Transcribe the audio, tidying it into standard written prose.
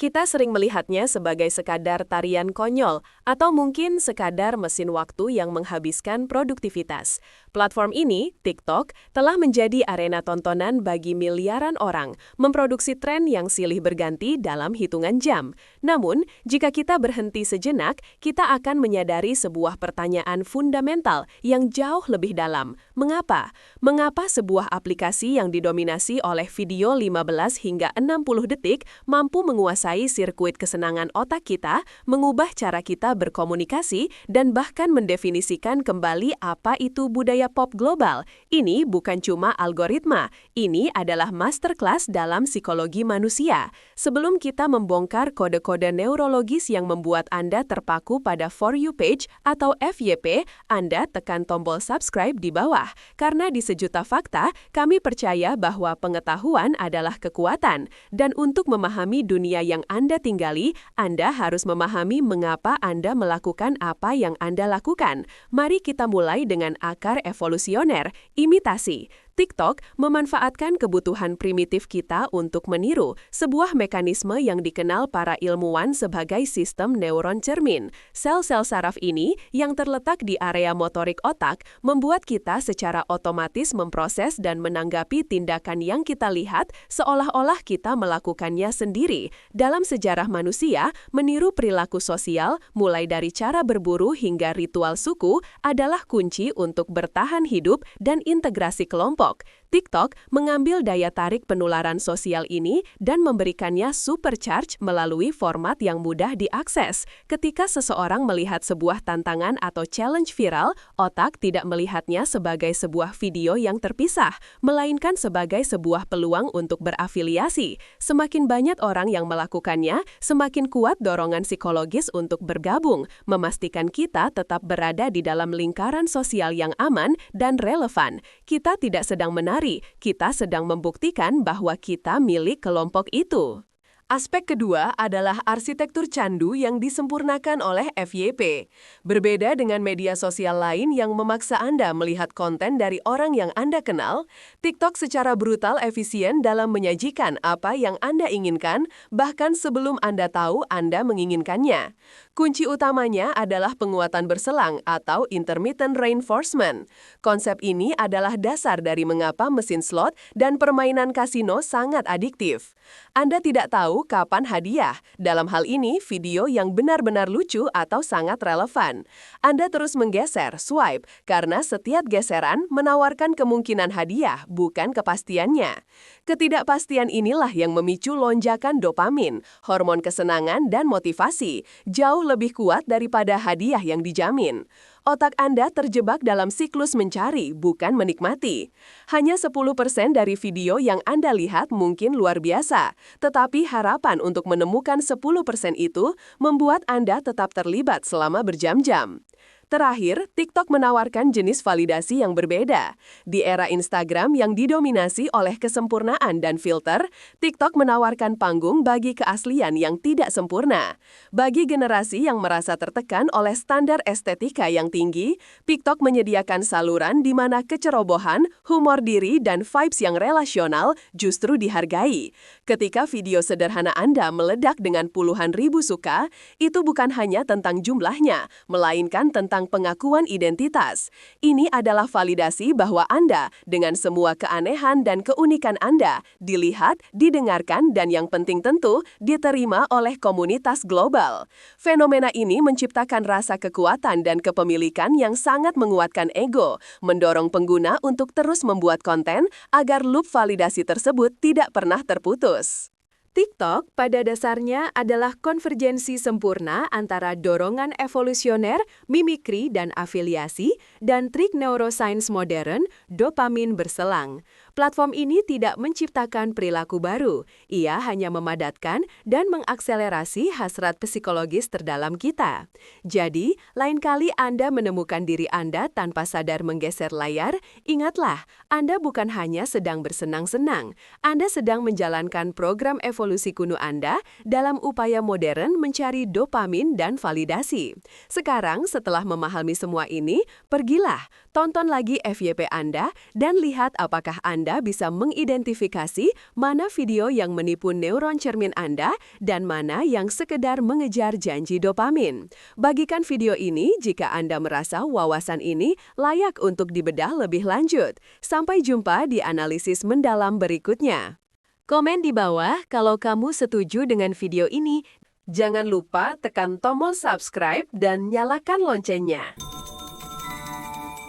Kita sering melihatnya sebagai sekadar tarian konyol atau mungkin sekadar mesin waktu yang menghabiskan produktivitas. Platform ini, TikTok, telah menjadi arena tontonan bagi miliaran orang, memproduksi tren yang silih berganti dalam hitungan jam. Namun, jika kita berhenti sejenak, kita akan menyadari sebuah pertanyaan fundamental yang jauh lebih dalam. Mengapa? Mengapa sebuah aplikasi yang didominasi oleh video 15 hingga 60 detik mampu menguasai sirkuit kesenangan otak kita, mengubah cara kita berkomunikasi, dan bahkan mendefinisikan kembali apa itu budaya pop global? Ini bukan cuma algoritma, ini adalah masterclass dalam psikologi manusia. Sebelum kita membongkar kode-kode neurologis yang membuat Anda terpaku pada For You page atau FYP, Anda tekan tombol subscribe di bawah. Karena di Sejuta Fakta, kami percaya bahwa pengetahuan adalah kekuatan, dan untuk memahami dunia yang Anda tinggali, Anda harus memahami mengapa Anda melakukan apa yang Anda lakukan. Mari kita mulai dengan akar evolusioner, imitasi. TikTok memanfaatkan kebutuhan primitif kita untuk meniru, sebuah mekanisme yang dikenal para ilmuwan sebagai sistem neuron cermin. Sel-sel saraf ini, yang terletak di area motorik otak, membuat kita secara otomatis memproses dan menanggapi tindakan yang kita lihat seolah-olah kita melakukannya sendiri. Dalam sejarah manusia, meniru perilaku sosial, mulai dari cara berburu hingga ritual suku, adalah kunci untuk bertahan hidup dan integrasi kelompok. TikTok mengambil daya tarik penularan sosial ini dan memberikannya supercharge melalui format yang mudah diakses. Ketika seseorang melihat sebuah tantangan atau challenge viral, otak tidak melihatnya sebagai sebuah video yang terpisah, melainkan sebagai sebuah peluang untuk berafiliasi. Semakin banyak orang yang melakukannya, semakin kuat dorongan psikologis untuk bergabung, memastikan kita tetap berada di dalam lingkaran sosial yang aman dan relevan. Kita tidak sedang menari, kita sedang membuktikan bahwa kita milik kelompok itu. Aspek kedua adalah arsitektur candu yang disempurnakan oleh FYP. Berbeda dengan media sosial lain yang memaksa Anda melihat konten dari orang yang Anda kenal, TikTok secara brutal efisien dalam menyajikan apa yang Anda inginkan, bahkan sebelum Anda tahu Anda menginginkannya. Kunci utamanya adalah penguatan berselang atau intermittent reinforcement. Konsep ini adalah dasar dari mengapa mesin slot dan permainan kasino sangat adiktif. Anda tidak tahu kapan hadiah, dalam hal ini video yang benar-benar lucu atau sangat relevan. Anda terus menggeser, swipe, karena setiap geseran menawarkan kemungkinan hadiah, bukan kepastiannya. Ketidakpastian inilah yang memicu lonjakan dopamin, hormon kesenangan dan motivasi, jauh lebih kuat daripada hadiah yang dijamin. Otak Anda terjebak dalam siklus mencari, bukan menikmati. Hanya 10% dari video yang Anda lihat mungkin luar biasa, tetapi harapan untuk menemukan 10% itu membuat Anda tetap terlibat selama berjam-jam. Terakhir, TikTok menawarkan jenis validasi yang berbeda. Di era Instagram yang didominasi oleh kesempurnaan dan filter, TikTok menawarkan panggung bagi keaslian yang tidak sempurna. Bagi generasi yang merasa tertekan oleh standar estetika yang tinggi, TikTok menyediakan saluran di mana kecerobohan, humor diri, dan vibes yang relasional justru dihargai. Ketika video sederhana Anda meledak dengan puluhan ribu suka, itu bukan hanya tentang jumlahnya, melainkan tentang pengakuan identitas. Ini adalah validasi bahwa Anda, dengan semua keanehan dan keunikan Anda, dilihat, didengarkan, dan yang penting tentu, diterima oleh komunitas global. Fenomena ini menciptakan rasa kekuatan dan kepemilikan yang sangat menguatkan ego, mendorong pengguna untuk terus membuat konten agar loop validasi tersebut tidak pernah terputus. TikTok pada dasarnya adalah konvergensi sempurna antara dorongan evolusioner, mimikri dan afiliasi, dan trik neuroscience modern, dopamin berselang. Platform ini tidak menciptakan perilaku baru, ia hanya memadatkan dan mengakselerasi hasrat psikologis terdalam kita. Jadi, lain kali Anda menemukan diri Anda tanpa sadar menggeser layar, ingatlah, Anda bukan hanya sedang bersenang-senang, Anda sedang menjalankan program evolusi kuno Anda dalam upaya modern mencari dopamin dan validasi. Sekarang, setelah memahami semua ini, pergilah, tonton lagi FYP Anda dan lihat apakah Anda Anda bisa mengidentifikasi mana video yang menipu neuron cermin Anda dan mana yang sekedar mengejar janji dopamin. Bagikan video ini jika Anda merasa wawasan ini layak untuk dibedah lebih lanjut. Sampai jumpa di analisis mendalam berikutnya. Komen di bawah kalau kamu setuju dengan video ini. Jangan lupa tekan tombol subscribe dan nyalakan loncengnya.